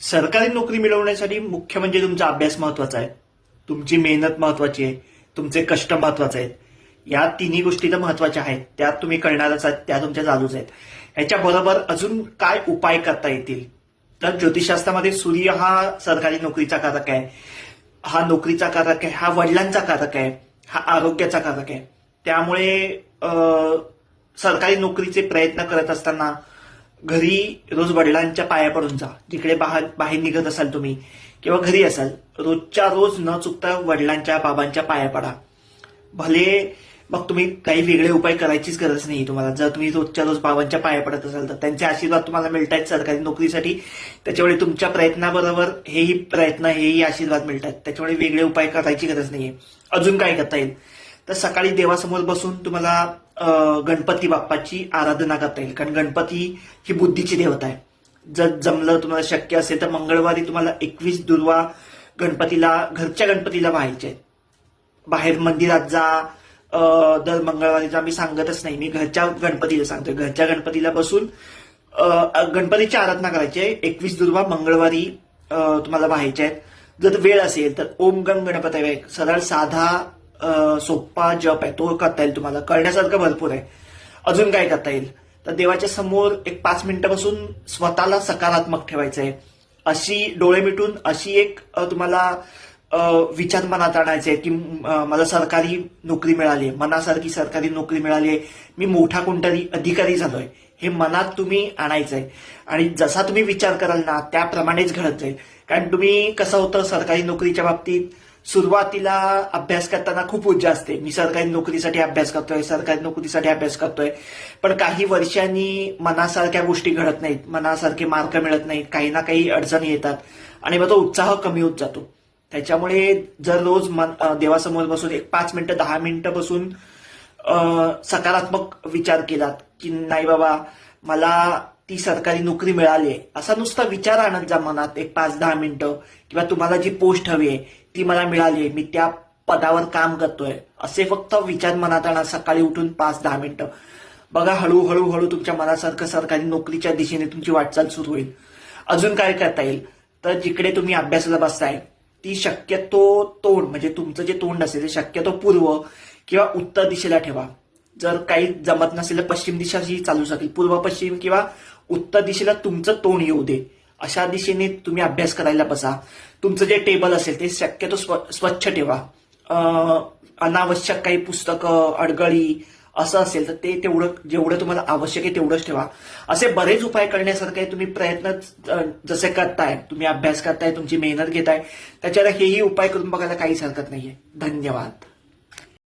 सरकारी नोकरी मिळवण्यासाठी मुख्य म्हणजे तुमचा अभ्यास महत्वाचा आहे, तुमची मेहनत महत्वाची आहे, तुमचे कष्ट महत्वाचे आहेत. या तिन्ही गोष्टी तर महत्वाच्या आहेत, त्यात तुम्ही करणारच आहात, त्या तुमच्या चालूच आहेत. ह्याच्याबरोबर अजून काय उपाय करता येतील तर ज्योतिषशास्त्रामध्ये सूर्य हा सरकारी नोकरीचा कारक आहे, हा नोकरीचा कारक आहे, हा वडिलांचा कारक आहे, हा आरोग्याचा कारक आहे. त्यामुळे सरकारी नोकरीचे प्रयत्न करत असताना घरी रोज वडिलांच्या पाया पडून जा. जिकडे बाहेर निघत असाल तुम्ही किंवा घरी असाल, रोजच्या रोज न चुकता वडिलांच्या बाबांच्या पाया पडा. भले मग तुम्ही काही वेगळे उपाय करायचीच गरज नाही तुम्हाला. जर तुम्ही रोजच्या रोज बाबांच्या पाया पडत असाल तर त्यांचे आशीर्वाद तुम्हाला मिळतायत सरकारी नोकरीसाठी, त्याच्यामुळे तुमच्या प्रयत्नाबरोबर हेही आशीर्वाद मिळतात. त्याच्यामुळे वेगळे उपाय करायची गरज नाहीये. अजून काय करता येईल तर सकाळी देवासमोर बसून तुम्हाला गणपती बाप्पाची आराधना करता येईल, कारण गणपती ही बुद्धीची देवता आहे. जर जमलं तुम्हाला शक्य असेल तर मंगळवारी तुम्हाला 21 दुर्वा घरच्या गणपतीला व्हायचे आहेत. बाहेर मंदिरात जा, दर मंगळवारीचा मी सांगतच नाही, मी घरच्या गणपतीला सांगतोय. घरच्या गणपतीला बसून गणपतीची आराधना करायची आहे. 21 दुर्वा मंगळवारी तुम्हाला व्हायच्या आहेत. जर वेळ असेल तर ओम गण गणपती सरळ साधा सोप्पा जप आहे, तो करता येईल. तुम्हाला करण्यासारखं भरपूर आहे. अजून काय करता येईल तर देवाच्या समोर एक 5 मिनिटं बसून स्वतःला सकारात्मक ठेवायचं आहे. अशी डोळे मिटून अशी एक तुम्हाला विचार मनात आणायचे की मला सरकारी नोकरी मिळाली, मनासारखी सरकारी नोकरी मिळाली, मी मोठा कोणतरी अधिकारी झालोय, हे मनात तुम्ही आणायचंय. आणि जसा तुम्ही विचार कराल ना त्याप्रमाणेच घडत जाईल. कारण तुम्ही कसं होतं सरकारी नोकरीच्या बाबतीत, सुरुवातीला अभ्यास करताना खूप ऊर्जा असते, मी सरकारी नोकरीसाठी अभ्यास करतोय. पण काही वर्षांनी मनासारख्या गोष्टी घडत नाहीत, मनासारखे मार्क मिळत नाहीत, काही ना काही अडचणी येतात आणि मग तो उत्साह कमी होत जातो. त्याच्यामुळे जर रोज देवासमोर बसून एक 5 मिनिटं 10 मिनिटं बसून सकारात्मक विचार केलात की नाही बाबा मला ती सरकारी नोकरी मिळाली आहे, असा नुसता विचार आणत जा मनात एक 5-10 मिनिटं. किंवा तुम्हाला जी पोस्ट हवी आहे ती मला मिळाली आहे, मी त्या पदावर काम करतोय, असे फक्त विचार मनात आणा सकाळी उठून 5-10 मिनिटं. बघा हळूहळू तुमच्या मनासारखं सरकारी नोकरीच्या दिशेने तुमची वाटचाल सुरू होईल. अजून काय करता येईल तर जिकडे तुम्ही अभ्यासाला बसताय ती शक्यतो तोंड, म्हणजे तुमचं जे तोंड असेल ते शक्यतो पूर्व किंवा उत्तर दिशेला ठेवा. जर काही जमत नसेल तर पश्चिम दिशा ही चालू शकेल. पूर्व पश्चिम किंवा उत्तर दिशेला तुमचं तोंड येऊ दे, अशा दिशेने तुम्ही अभ्यास करायला बसा. तुमचं जे टेबल असेल ते शक्यतो स्वच्छ ठेवा. अनावश्यक काही पुस्तकं, अडगळी असं असेल तर ते जेवढं तुम्हाला आवश्यक आहे तेवढंच ठेवा. असे बरेच उपाय करण्यासारखे तुम्ही प्रयत्न जसे करताय, तुम्ही अभ्यास करताय, तुमची मेहनत घेताय, त्याच्यावर हेही उपाय करून बघायला काहीच हरकत नाहीये. धन्यवाद.